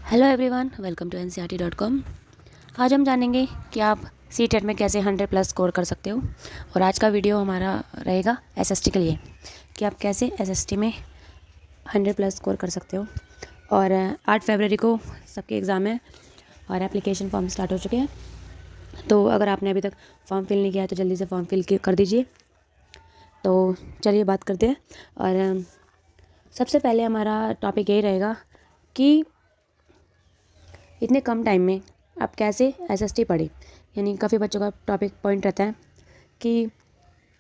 Hello everyone, welcome to ncrt.com। आज हम जानेंगे कि आप CTET में कैसे 100+ स्कोर कर सकते हो। और आज का वीडियो हमारा रहेगा SST के लिए कि आप कैसे SST में 100+ स्कोर कर सकते हो। और 8 फरवरी को सबके एग्ज़ाम है और एप्लीकेशन फॉर्म स्टार्ट हो चुके हैं। तो अगर आपने अभी तक फॉर्म फिल नहीं किया है तो जल्दी से फॉर्म फिल कर दीजिए। तो चलिए बात करते हैं। और सबसे पहले हमारा टॉपिक यही रहेगा कि इतने कम टाइम में आप कैसे SST पढ़ें। यानी काफ़ी बच्चों का टॉपिक पॉइंट रहता है कि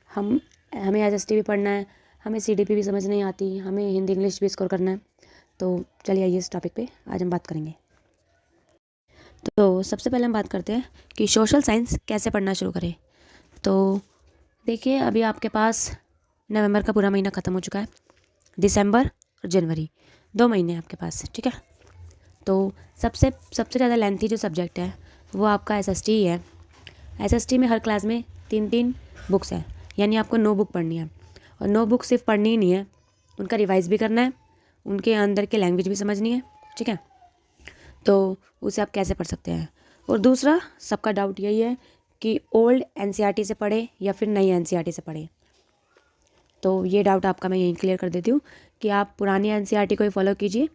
हमें SST भी पढ़ना है, हमें CDP भी समझ नहीं आती, हमें हिंदी इंग्लिश भी स्कोर करना है। तो चलिए आइए इस टॉपिक पे आज हम बात करेंगे। तो सबसे पहले हम बात करते हैं कि सोशल साइंस कैसे पढ़ना शुरू करें। तो देखिए, अभी आपके पास नवंबर का पूरा महीना ख़त्म हो चुका है, दिसंबर और जनवरी 2 महीने आपके पास, ठीक है। तो सबसे ज़्यादा लेंथी जो सब्जेक्ट है वो आपका SST ही है। SST में हर क्लास में 3 बुक्स हैं, यानी आपको 9 बुक पढ़नी है। और 9 बुक सिर्फ पढ़नी ही नहीं है, उनका रिवाइज भी करना है, उनके अंदर की लैंग्वेज भी समझनी है, ठीक है। तो उसे आप कैसे पढ़ सकते हैं। और दूसरा, सबका डाउट यही है कि ओल्ड NCERT से पढ़े या फिर नई NCERT से पढ़े। तो ये डाउट आपका मैं यहीं क्लियर कर देती हूँ कि आप पुरानी NCERT को ही फॉलो कीजिए,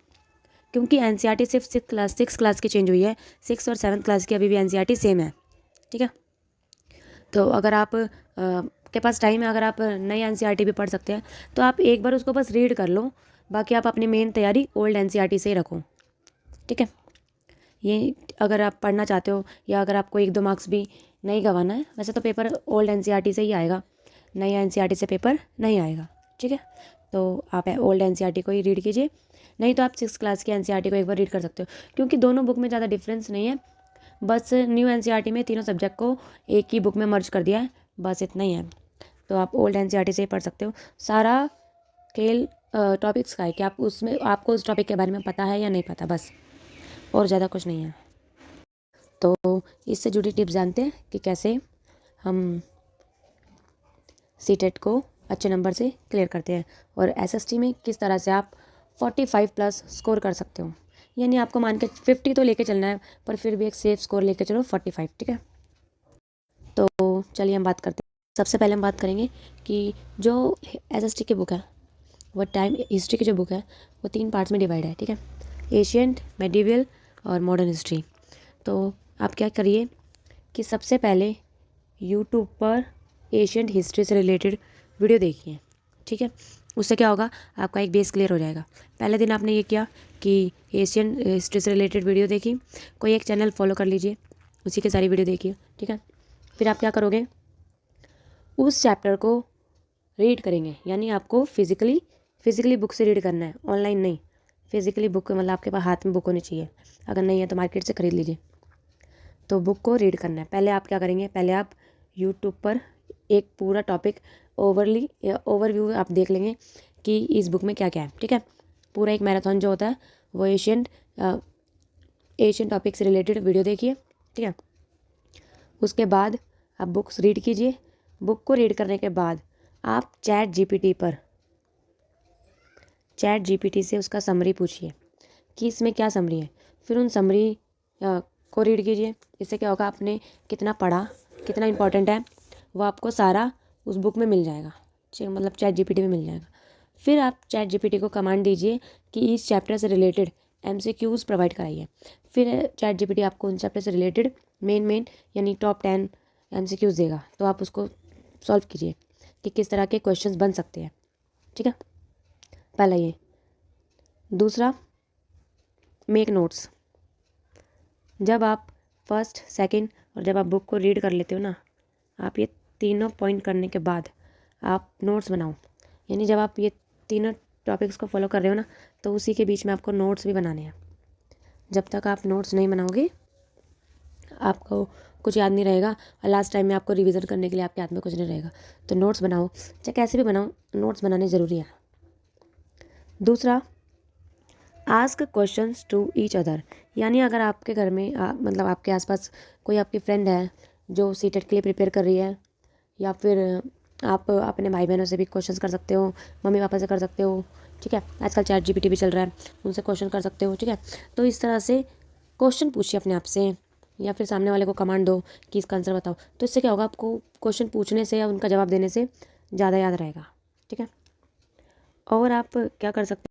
क्योंकि NCERT सिर्फ 6 क्लास की चेंज हुई है। 6 और 7 क्लास की अभी भी NCERT सेम है, ठीक है। तो अगर आप के पास टाइम है, अगर आप नई NCERT भी पढ़ सकते हैं तो आप एक बार उसको बस रीड कर लो, बाकी आप अपनी मेन तैयारी ओल्ड NCERT से ही रखो, ठीक है। ये अगर आप पढ़ना चाहते हो या अगर आपको 1-2 मार्क्स भी नहीं गंवाना है, वैसे तो पेपर ओल्ड NCERT से ही आएगा, नई NCERT से पेपर नहीं आएगा, ठीक है। तो आप ओल्ड NCERT को ही रीड कीजिए, नहीं तो आप 6 क्लास की NCERT को एक बार रीड कर सकते हो, क्योंकि दोनों बुक में ज़्यादा डिफरेंस नहीं है। बस न्यू NCERT में तीनों सब्जेक्ट को एक ही बुक में मर्ज कर दिया है, बस इतना ही है। तो आप ओल्ड NCERT से ही पढ़ सकते हो। सारा खेल टॉपिक्स का है कि आप उसमें आपको उस टॉपिक के बारे में पता है या नहीं पता, बस, और ज़्यादा कुछ नहीं है। तो इससे जुड़ी टिप्स जानते हैं कि कैसे हम CTET को अच्छे नंबर से क्लियर करते हैं और SST में किस तरह से आप 45+ स्कोर कर सकते हो। यानी आपको मान के 50 तो लेके चलना है, पर फिर भी एक सेफ स्कोर लेके चलो 45, ठीक है। तो चलिए हम बात करते हैं। सबसे पहले हम बात करेंगे कि जो SST की बुक है वो टाइम हिस्ट्री की जो बुक है वो 3 पार्ट्स में डिवाइड है, ठीक है। एशियंट, मेडिवल और मॉडर्न हिस्ट्री। तो आप क्या करिए कि सबसे पहले यूट्यूब पर एशियंट हिस्ट्री से रिलेटेड वीडियो देखिए, ठीक है। उससे क्या होगा, आपका एक बेस क्लियर हो जाएगा। पहले दिन आपने ये किया कि एशियन हिस्ट्री से रिलेटेड वीडियो देखी, कोई एक चैनल फॉलो कर लीजिए, उसी की सारी वीडियो देखिए, ठीक है। फिर आप क्या करोगे, उस चैप्टर को रीड करेंगे, यानी आपको फिजिकली बुक से रीड करना है, ऑनलाइन नहीं। फिजिकली बुक मतलब आपके पास हाथ में बुक होनी चाहिए, अगर नहीं है तो मार्केट से ख़रीद लीजिए। तो बुक को रीड करना है। पहले आप क्या करेंगे, पहले आप यूट्यूब पर एक पूरा टॉपिक ओवरव्यू आप देख लेंगे कि इस बुक में क्या क्या है, ठीक है। पूरा एक मैराथन जो होता है वो एशियन टॉपिक से रिलेटेड वीडियो देखिए, ठीक है। उसके बाद आप बुक्स रीड कीजिए। बुक को रीड करने के बाद आप चैट जीपीटी से उसका समरी पूछिए कि इसमें क्या समरी है। फिर उन समरी को रीड कीजिए। इससे क्या होगा, आपने कितना पढ़ा, कितना इंपॉर्टेंट है, वो आपको सारा उस बुक में मिल जाएगा, मतलब चैट जीपीटी में मिल जाएगा। फिर आप चैट जीपीटी को कमांड दीजिए कि इस चैप्टर से रिलेटेड MCQs प्रोवाइड कराइए। फिर चैट जीपीटी आपको उन चैप्टर से रिलेटेड मेन यानी टॉप 10 MCQs देगा। तो आप उसको सॉल्व कीजिए कि किस तरह के क्वेश्चंस बन सकते हैं, ठीक है। पहला ये। दूसरा, मेक नोट्स। जब आप फर्स्ट, सेकंड और जब आप बुक को रीड कर लेते हो ना, आप ये तीनों पॉइंट करने के बाद आप नोट्स बनाओ। यानी जब आप ये तीनों टॉपिक्स को फॉलो कर रहे हो ना, तो उसी के बीच में आपको नोट्स भी बनाने हैं। जब तक आप नोट्स नहीं बनाओगे आपको कुछ याद नहीं रहेगा, और लास्ट टाइम में आपको रिवीजन करने के लिए आपके हाथ में कुछ नहीं रहेगा। तो नोट्स बनाओ, चाहे कैसे भी बनाओ, नोट्स बनाने ज़रूरी है। दूसरा, ask questions to each other. यानी अगर आपके घर में मतलब आपके आसपास कोई आपकी फ्रेंड है जो CTET के लिए प्रिपेयर कर रही है, या फिर आप अपने भाई बहनों से भी क्वेश्चंस कर सकते हो, मम्मी पापा से कर सकते हो, ठीक है। आजकल चैट जीपीटी भी चल रहा है, उनसे क्वेश्चन कर सकते हो, ठीक है। तो इस तरह से क्वेश्चन पूछिए अपने आप से, या फिर सामने वाले को कमांड दो कि इसका आंसर बताओ। तो इससे क्या होगा, आपको क्वेश्चन पूछने से या उनका जवाब देने से ज़्यादा याद रहेगा, ठीक है। और आप क्या कर सकते हैं,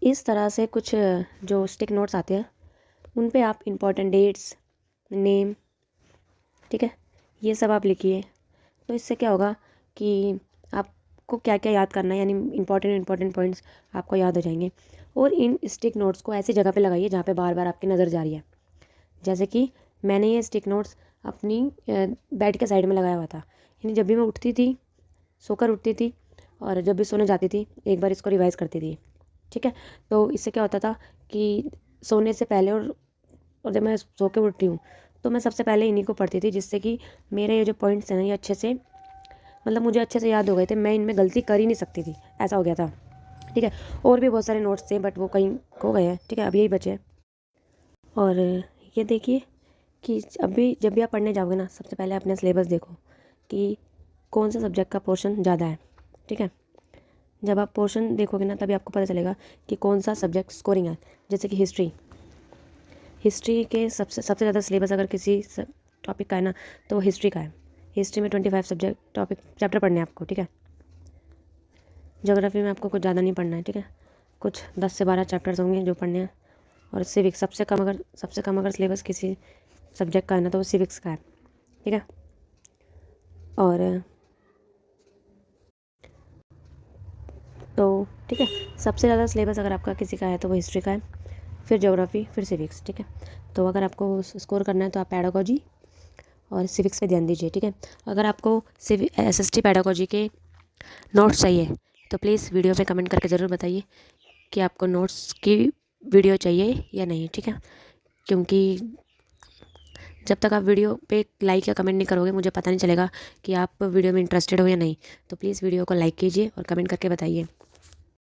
इस तरह से कुछ जो स्टिक नोट्स आते हैं उन पे आप इम्पॉर्टेंट डेट्स, नेम, ठीक है, ये सब आप लिखिए। तो इससे क्या होगा कि आपको क्या क्या याद करना है, यानी इंपॉर्टेंट पॉइंट्स आपको याद हो जाएंगे। और इन स्टिक नोट्स को ऐसी जगह पे लगाइए जहाँ पे बार बार आपकी नज़र जा रही है। जैसे कि मैंने ये स्टिक नोट्स अपनी बेड के साइड में लगाया हुआ था, यानी जब भी मैं उठती थी, सोकर उठती थी, और जब भी सोने जाती थी एक बार इसको रिवाइज़ करती थी, ठीक है। तो इससे क्या होता था कि सोने से पहले और जब मैं सो के उठती हूँ तो मैं सबसे पहले इन्हीं को पढ़ती थी, जिससे कि मेरे ये जो पॉइंट्स हैं ना ये अच्छे से, मतलब मुझे अच्छे से याद हो गए थे, मैं इनमें गलती कर ही नहीं सकती थी, ऐसा हो गया था, ठीक है। और भी बहुत सारे नोट्स थे बट वो कहीं खो गए हैं, ठीक है, अब यही बचे हैं। और ये देखिए कि अभी जब भी आप पढ़ने जाओगे ना, सबसे पहले अपना सिलेबस देखो कि कौन सा सब्जेक्ट का पोर्शन ज़्यादा है, ठीक है। जब आप पोर्शन देखोगे ना तभी आपको पता चलेगा कि कौन सा सब्जेक्ट स्कोरिंग है। जैसे कि हिस्ट्री के सबसे ज़्यादा सिलेबस अगर किसी टॉपिक का है ना तो वो हिस्ट्री का है। हिस्ट्री में 25 सब्जेक्ट टॉपिक चैप्टर पढ़ने हैं आपको, ठीक है। ज्योग्राफी में आपको कुछ ज़्यादा नहीं पढ़ना है, ठीक है, कुछ 10 से 12 चैप्टर्स होंगे जो पढ़ने हैं। और सिविक्स सबसे कम अगर सिलेबस किसी सब्जेक्ट का है ना तो वो सिविक्स का है, ठीक है। और तो ठीक है, सबसे ज़्यादा सिलेबस अगर आपका किसी का है तो वो हिस्ट्री का है, फिर ज्योग्राफी, फिर सिविक्स, ठीक है। तो अगर आपको स्कोर करना है तो आप पैडागोजी और सिविक्स पे ध्यान दीजिए, ठीक है। अगर आपको एसएसटी पैडागोजी के नोट्स चाहिए तो प्लीज़ वीडियो पे कमेंट करके ज़रूर बताइए कि आपको नोट्स की वीडियो चाहिए या नहीं, ठीक है। क्योंकि जब तक आप वीडियो पे लाइक या कमेंट नहीं करोगे मुझे पता नहीं चलेगा कि आप वीडियो में इंटरेस्टेड हो या नहीं। तो प्लीज़ वीडियो को लाइक कीजिए और कमेंट करके बताइए।